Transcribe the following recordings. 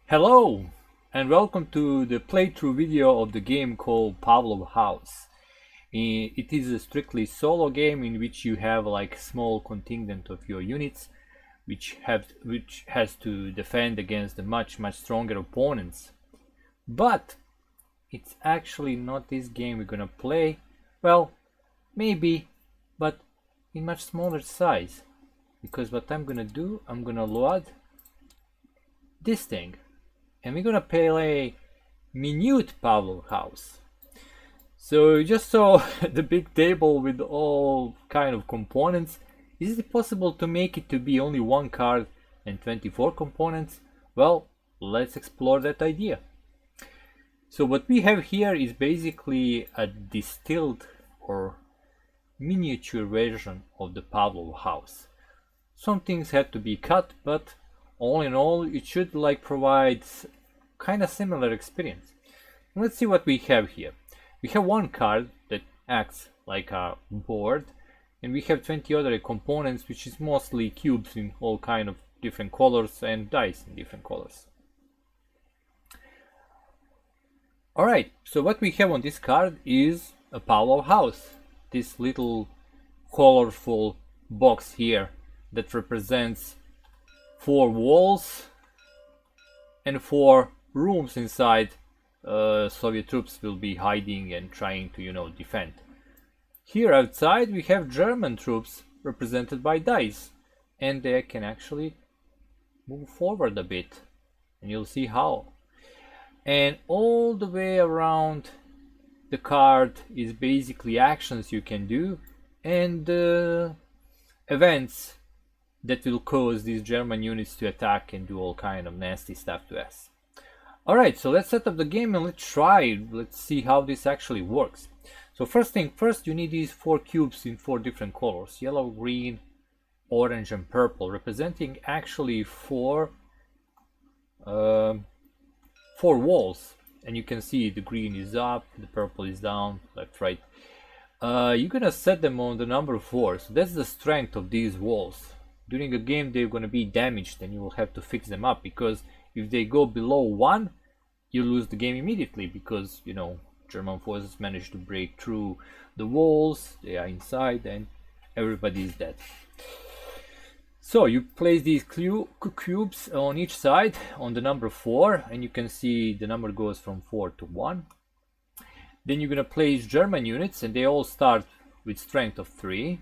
Hello and welcome to the playthrough video of the game called Pavlov House. It is a strictly solo game in which you have like small contingent of your units which has to defend against the much stronger opponents. But it's actually not this game we're gonna play. Well, maybe, but in much smaller size. Because what I'm gonna do, I'm gonna load this thing. And we're gonna play minute Pavlov house. So you just saw the big table with all kind of components. Is it possible to make it to be only one card and 24 components? Well, let's explore that idea. So what we have here is basically a distilled or miniature version of the Pavlov house. Some things had to be cut, but all in all it should like provide kind of similar experience. Let's see what we have here. We have one card that acts like a board, and we have 20 other components, which is mostly cubes in all kind of different colors and dice in different colors. Alright, so what we have on this card is a Pavlov house. This little colorful box here that represents 4 walls and 4 rooms inside Soviet troops will be hiding and trying to, defend. Here outside we have German troops represented by dice, and they can actually move forward a bit, and you'll see how. And all the way around the card is basically actions you can do and events that will cause these German units to attack and do all kind of nasty stuff to us. Alright, so let's set up the game and let's see how this actually works. So first thing first, you need these 4 cubes in 4 different colors: yellow, green, orange and purple, representing actually 4 walls. And you can see the green is up, the purple is down, left, right. You're gonna set them on the number 4, so that's the strength of these walls. During a game they're going to be damaged and you will have to fix them up, because if they go below 1 you lose the game immediately, because German forces manage to break through the walls, they are inside and everybody is dead. So you place these cubes on each side on the number 4, and you can see the number goes from 4 to 1. Then you're going to place German units, and they all start with strength of 3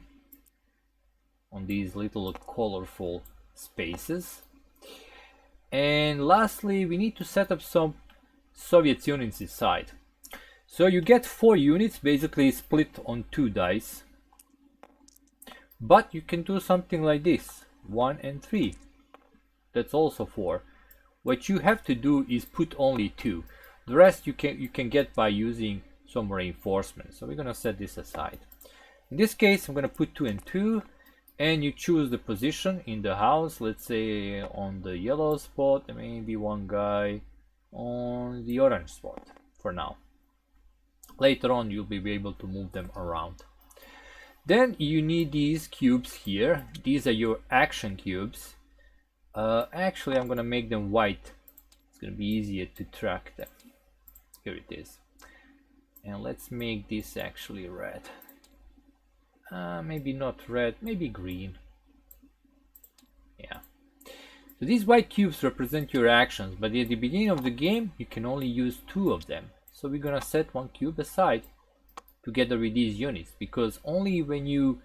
on these little colorful spaces. And lastly, we need to set up some Soviet units inside. So you get 4 units basically split on 2 dice, but you can do something like this: 1 and 3. That's also 4. What you have to do is put only 2. The rest you can get by using some reinforcements. So we're gonna set this aside. In this case I'm gonna put 2 and 2, and you choose the position in the house. Let's say on the yellow spot, and maybe one guy on the orange spot for now. Later on you'll be able to move them around. Then you need these cubes here. These are your action cubes. Actually I'm gonna make them white. It's gonna be easier to track them. Here it is. And let's make this actually red. Maybe not red, maybe green. Yeah. So these white cubes represent your actions, but at the beginning of the game you can only use 2 of them. So we're gonna set 1 cube aside together with these units, because only when you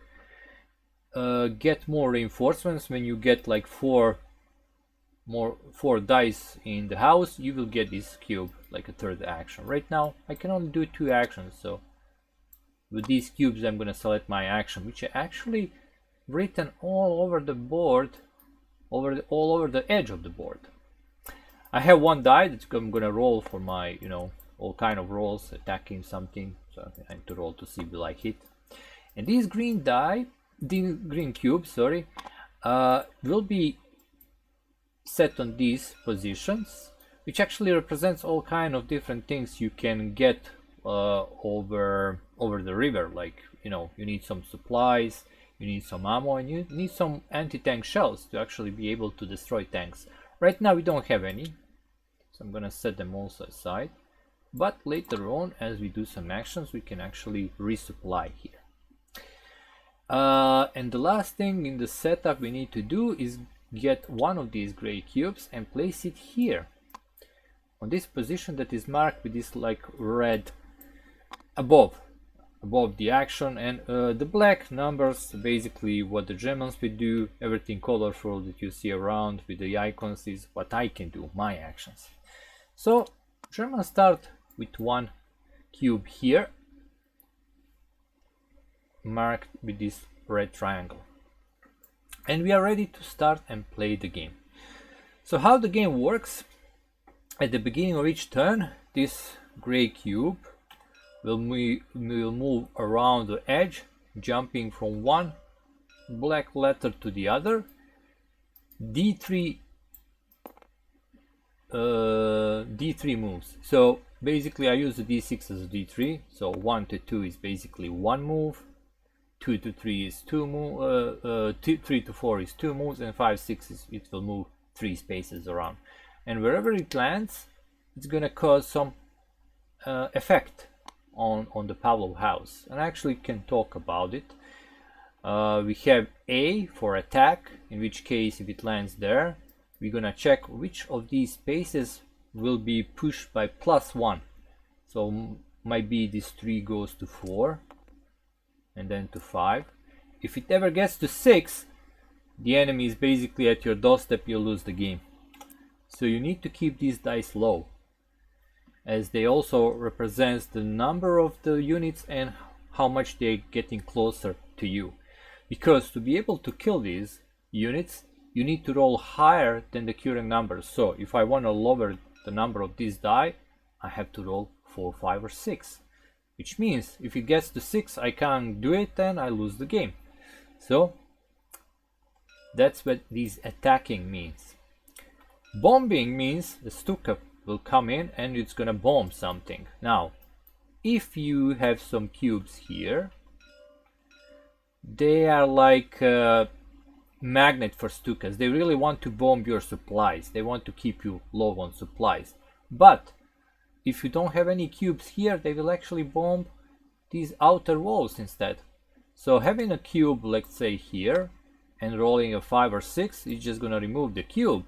get more reinforcements, when you get like 4 dice in the house, you will get this cube like a 3rd action. Right now I can only do 2 actions, so with these cubes I'm going to select my action, which are actually written all over the board, all over the edge of the board. I have 1 die that I'm going to roll for my, all kind of rolls, attacking something. So I need to roll to see will I hit. And these green cubes, will be set on these positions, which actually represents all kind of different things you can get over the river. Like you need some supplies, you need some ammo, and you need some anti-tank shells to actually be able to destroy tanks. Right now we don't have any, So I'm gonna set them also aside. But later on, as we do some actions, we can actually resupply here. And the last thing in the setup we need to do is get one of these gray cubes and place it here on this position that is marked with this like red above the action, and the black numbers basically what the Germans will do. Everything colorful that you see around with the icons is what I can do, my actions. So Germans start with one cube here marked with this red triangle, and we are ready to start and play the game. So how the game works: at the beginning of each turn, this gray cube will move around the edge, jumping from one black letter to the other. D3 moves. So basically I use the D6 as a D3. So 1 to 2 is basically one move, 2 to 3 is 2 moves, 3 to 4 is 2 moves, and 5, 6 is it will move 3 spaces around. And wherever it lands, it's gonna cause some effect on the Pavlov house, and I actually can talk about it. We have A for attack, in which case if it lands there, we're gonna check which of these spaces will be pushed by +1. So might be this 3 goes to 4 and then to 5. If it ever gets to 6, the enemy is basically at your doorstep, you lose the game. So you need to keep these dice low, as they also represents the number of the units and how much they're getting closer to you. Because to be able to kill these units, you need to roll higher than the current numbers. So if I want to lower the number of these die, I have to roll 4, 5, or 6. Which means if it gets to 6, I can't do it and I lose the game. So that's what this attacking means. Bombing means the Stuka will come in and it's gonna bomb something. Now, if you have some cubes here, they are like a magnet for Stukas. They really want to bomb your supplies. They want to keep you low on supplies. But if you don't have any cubes here, they will actually bomb these outer walls instead. So having a cube, let's say here, and rolling a 5 or 6 is just gonna remove the cube.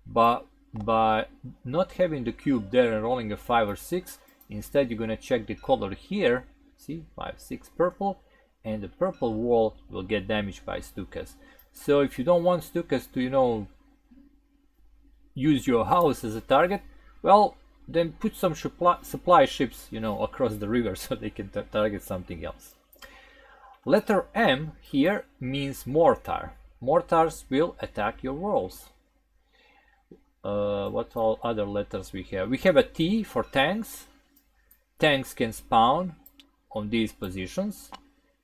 But by not having the cube there and rolling a 5 or 6, instead you're gonna check the color here. See, 5, 6 purple, and the purple wall will get damaged by Stukas. So if you don't want Stukas to, you know, use your house as a target, well, then put some supply ships, you know, across the river so they can target something else. Letter M here means mortar. Mortars will attack your walls. What all other letters we have? We have a T for tanks. Tanks can spawn on these positions,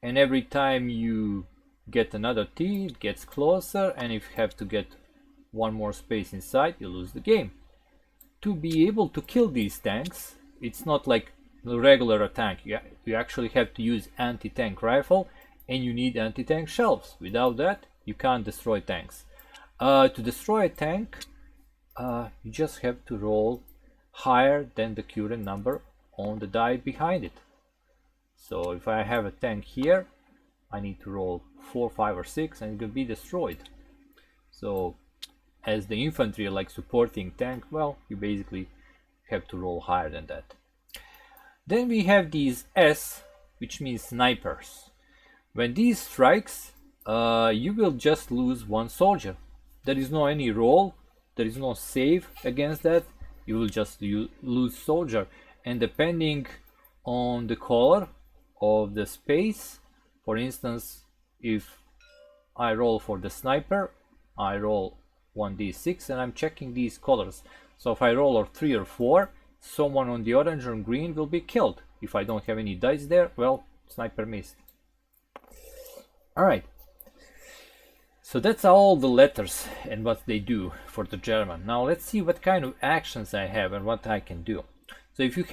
and every time you get another T, it gets closer, and if you have to get one more space inside, you lose the game. To be able to kill these tanks, it's not like the regular tank. You actually have to use anti-tank rifle, and you need anti-tank shells. Without that, you can't destroy tanks. To destroy a tank, you just have to roll higher than the current number on the die behind it. So if I have a tank here, I need to roll 4, 5, or 6, and it will be destroyed. So as the infantry, like supporting tank, well, you basically have to roll higher than that. Then we have these S, which means snipers. When these strikes, you will just lose one soldier. There is no any roll, there is no save against that. You will just lose soldier, and depending on the color of the space, for instance, if I roll for the sniper, I roll 1d6 and I'm checking these colors. So if I roll a 3 or 4, someone on the orange or green will be killed. If I don't have any dice there, well, sniper missed. Alright, so that's all the letters and what they do for the German. Now let's see what kind of actions I have and what I can do. So if you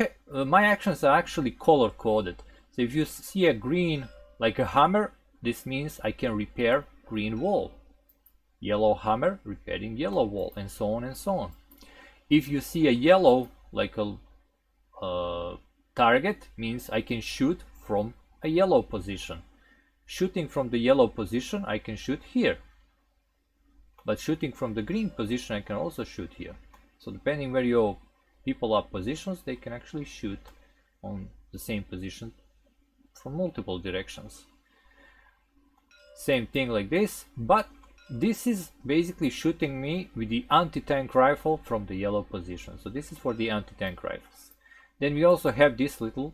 my actions are actually color coded. So if you see a green like a hammer, this means I can repair green wall. Yellow hammer, repairing yellow wall, and so on and so on. if you see a yellow, like a target, means I can shoot from a yellow position. Shooting from the yellow position, I can shoot here. But shooting from the green position, I can also shoot here. So depending where your people are positioned, they can actually shoot on the same position from multiple directions. Same thing like this, but this is basically shooting me with the anti-tank rifle from the yellow position. So this is for the anti-tank rifles. Then we also have this little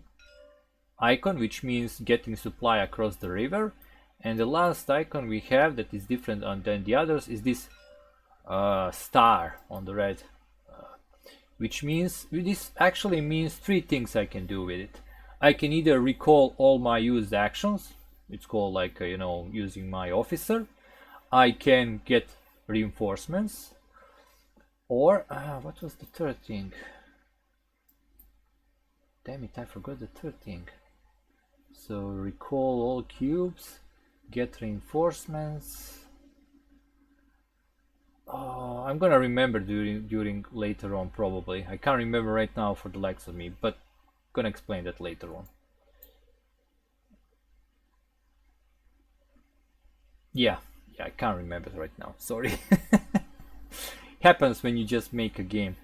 icon, which means getting supply across the river. And the last icon we have that is different than the others is this star on the red, which means this actually means three things I can do with it. I can either recall all my used actions. It's called like you know, using my officer. I can get reinforcements, or what was the third thing? Damn it, I forgot the third thing. So recall all cubes, get reinforcements. Oh, I'm gonna remember during later on probably. I can't remember right now for the likes of me, but gonna explain that later on. Yeah, I can't remember right now. Sorry. Happens when you just make a game,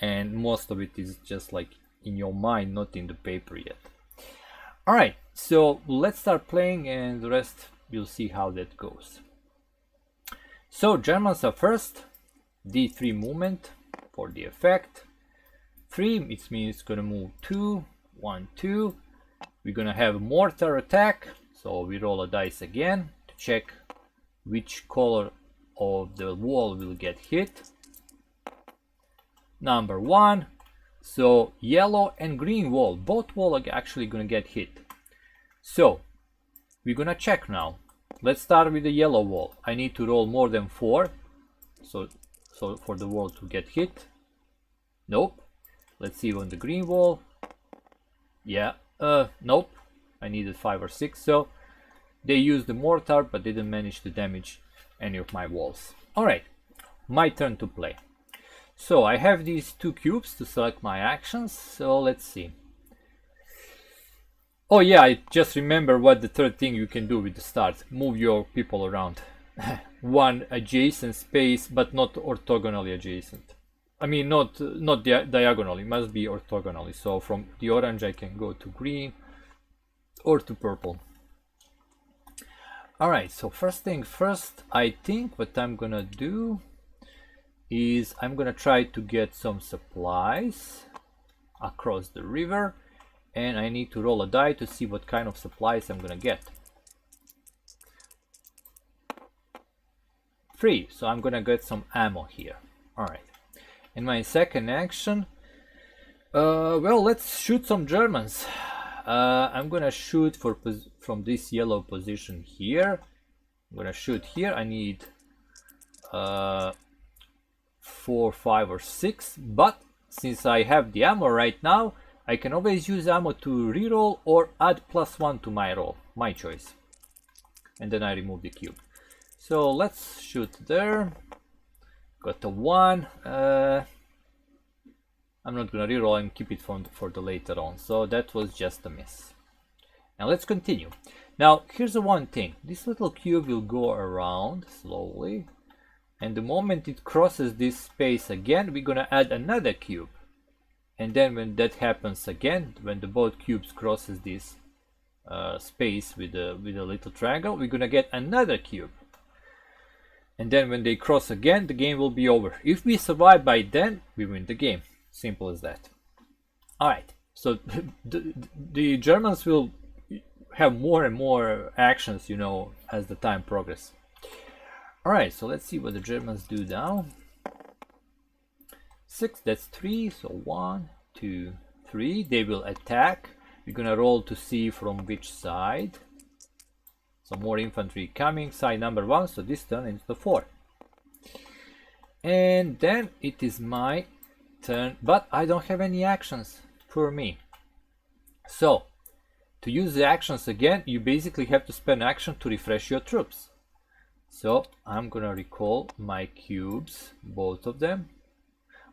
and most of it is just like in your mind, not in the paper yet. All right, so let's start playing, and the rest you'll see how that goes. So Germans are first. D3 movement for the effect. 3, it means it's gonna move 2, 1, 2. We're gonna have mortar attack, so we roll a dice again to check which color of the wall will get hit. Number 1, so yellow and green wall, both walls are actually gonna get hit. So we're gonna check now. Let's start with the yellow wall. I need to roll more than 4, so for the wall to get hit. Nope. Let's see on the green wall. Yeah, nope. I needed 5 or 6, so they used the mortar but didn't manage to damage any of my walls. Alright, my turn to play. So I have these 2 cubes to select my actions, so let's see. Oh yeah, I just remember what the third thing you can do with the start. Move your people around. One adjacent space, but not orthogonally adjacent. I mean, not diagonally, must be orthogonally. So from the orange I can go to green or to purple. Alright, so first thing first, I think what I'm gonna do is I'm gonna try to get some supplies across the river, and I need to roll a die to see what kind of supplies I'm gonna get. 3, so I'm gonna get some ammo here. Alright. In my second action, well, let's shoot some Germans. I'm gonna shoot from this yellow position here. I'm gonna shoot here. I need 4, 5 or 6, but since I have the ammo right now, I can always use ammo to reroll or add +1 to my roll, my choice. And then I remove the cube. So let's shoot there. Got a 1. I'm not gonna reroll and keep it for the later on. So that was just a miss. Now let's continue. Now here's the one thing. This little cube will go around slowly, and the moment it crosses this space again, we're gonna add another cube. And then when that happens again, when the both cubes crosses this space with a little triangle, we're gonna get another cube. And then when they cross again, the game will be over. If we survive by then, we win the game. Simple as that. Alright, so the Germans will have more and more actions, you know, as the time progresses. Alright, so let's see what the Germans do now. 6, that's 3, so 1, 2, 3. They will attack. We're gonna roll to see from which side. Some more infantry coming, side number 1, so this turn into 4. And then it is my turn, but I don't have any actions for me. So, to use the actions again, you basically have to spend action to refresh your troops. So, I'm gonna recall my cubes, both of them.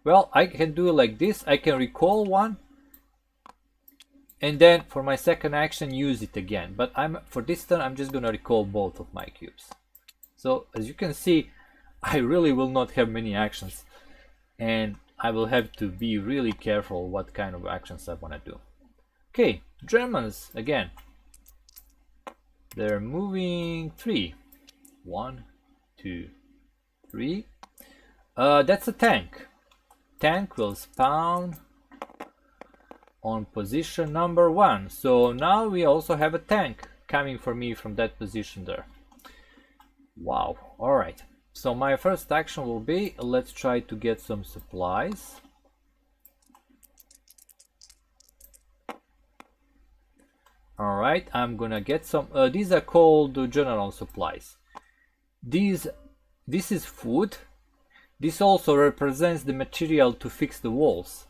Well, I can do it like this. I can recall one, and then for my second action use it again. But for this turn I'm just gonna recall both of my cubes. So as you can see, I really will not have many actions, and I will have to be really careful what kind of actions I want to do. Okay, Germans again. They're moving 3. 1, 2, 3. That's a tank. Tank will spawn on position number 1. So now we also have a tank coming for me from that position there. Wow. All right. So my first action will be, let's try to get some supplies. All right, I'm gonna get some. These are called general supplies. This is food. This also represents the material to fix the walls.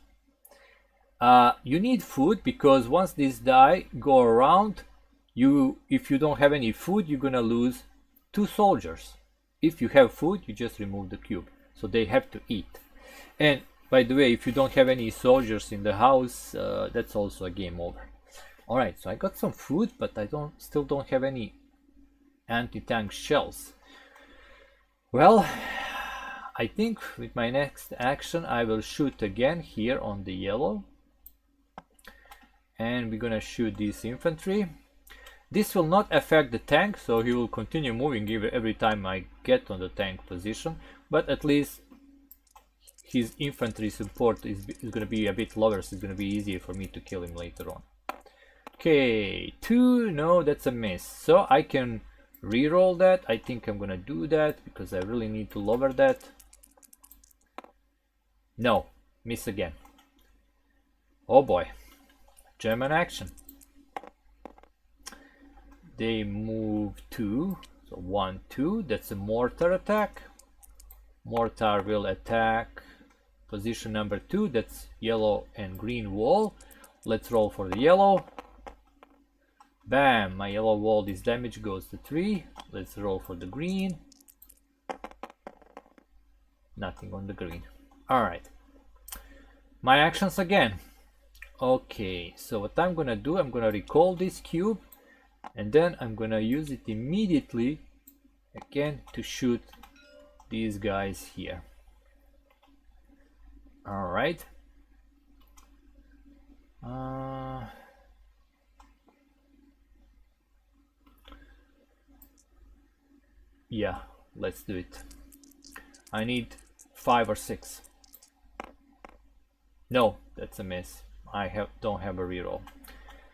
You need food because once these die go around, if you don't have any food, you're gonna lose 2 soldiers. If you have food, you just remove the cube, so they have to eat. And by the way, if you don't have any soldiers in the house, that's also a game over. All right, so I got some food, but I still don't have any anti-tank shells. Well, I think with my next action I will shoot again here on the yellow, and we're gonna shoot this infantry. This will not affect the tank, so he will continue moving every time I get on the tank position, but at least his infantry support is gonna be a bit lower, so it's gonna be easier for me to kill him later on. Okay, 2, no, that's a miss. So I can re-roll that. I think I'm gonna do that because I really need to lower that. No, miss again. Oh boy, German action. They move 2, so 1, 2, that's a mortar attack. Mortar will attack position number 2, that's yellow and green wall. Let's roll for the yellow. Bam, my yellow wall, this damage goes to 3. Let's roll for the green. Nothing on the green. Alright. My actions again. Okay, so what I'm gonna do, I'm gonna recall this cube, and then I'm gonna use it immediately again to shoot these guys here. Alright. Yeah, let's do it. I need 5 or 6. No, that's a miss. I don't have a reroll.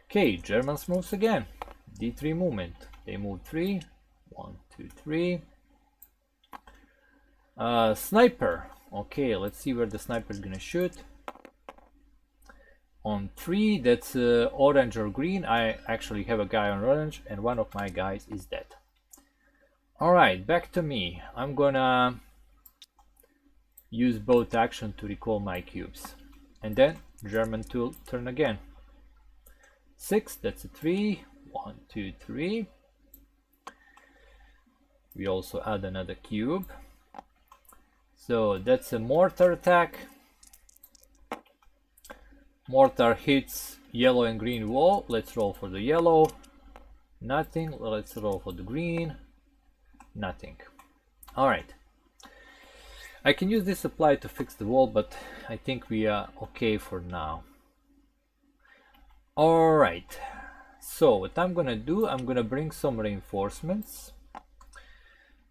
Okay, Germans moves again. D3 movement. They move 3. 1, 2, 3. Sniper. Okay, let's see where the sniper is gonna shoot. On 3, that's orange or green. I actually have a guy on orange, and one of my guys is dead. Alright, back to me. I'm gonna use both action to recall my cubes. And then German turn again. 6, that's a 3. 1, 2, 3. We also add another cube. So that's a mortar attack. Mortar hits yellow and green wall. Let's roll for the yellow. Nothing. Let's roll for the green. Nothing. Alright. I can use this supply to fix the wall, but I think we are okay for now. Alright. So what I'm gonna do, I'm gonna bring some reinforcements.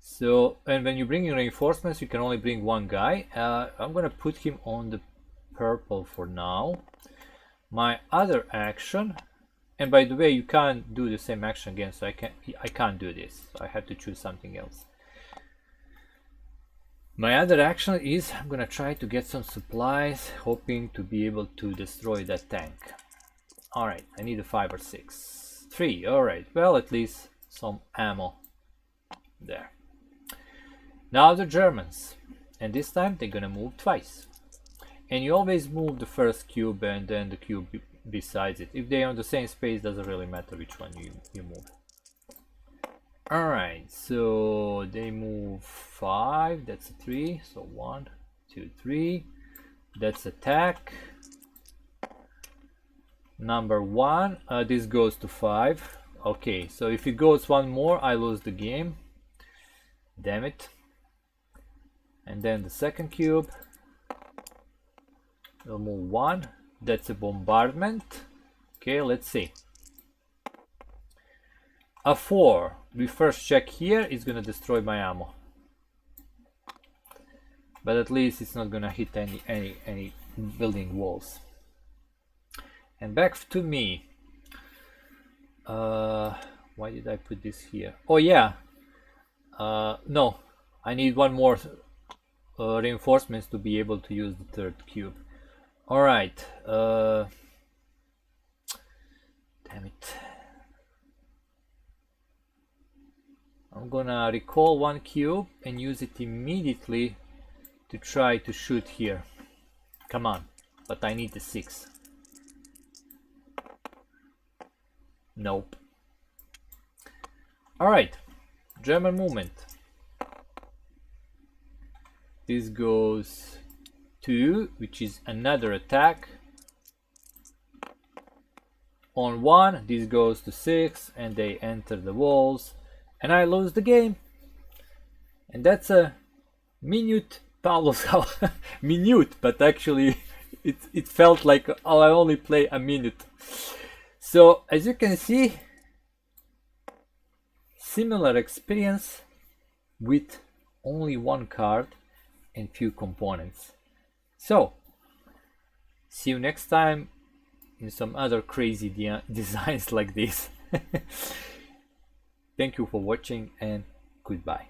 So, and when you bring in reinforcements, you can only bring one guy. I'm gonna put him on the purple for now. My other action, and by the way, you can't do the same action again, so I can't do this. So I have to choose something else. My other action is I'm gonna try to get some supplies, hoping to be able to destroy that tank. Alright, I need a 5 or 6. 3, alright, well, at least some ammo there. Now the Germans, and this time they're gonna move twice. And you always move the first cube and then the cube besides it. If they're on the same space, doesn't really matter which one you move. Alright, so they move 5, that's a 3, so 1, 2, 3. That's attack. Number 1. This goes to 5. Okay, so if it goes one more, I lose the game. Damn it. And then the second cube. We'll move 1. That's a bombardment. Okay, let's see. A 4. We first check here. It's gonna destroy my ammo. But at least it's not gonna hit any building walls. And back to me. Why did I put this here? Oh yeah. No, I need one more reinforcements to be able to use the third cube. All right. Damn it. I'm gonna recall one cube and use it immediately to try to shoot here. Come on, but I need the 6. Nope. Alright, German movement. This goes to, which is another attack. On 1, this goes to 6, and they enter the walls, and I lose the game. And that's a minute Pavlov. Minute, but actually it felt like, oh, I only play a minute. So as you can see, similar experience with only one card and few components. So see you next time in some other crazy designs like this. Thank you for watching and goodbye.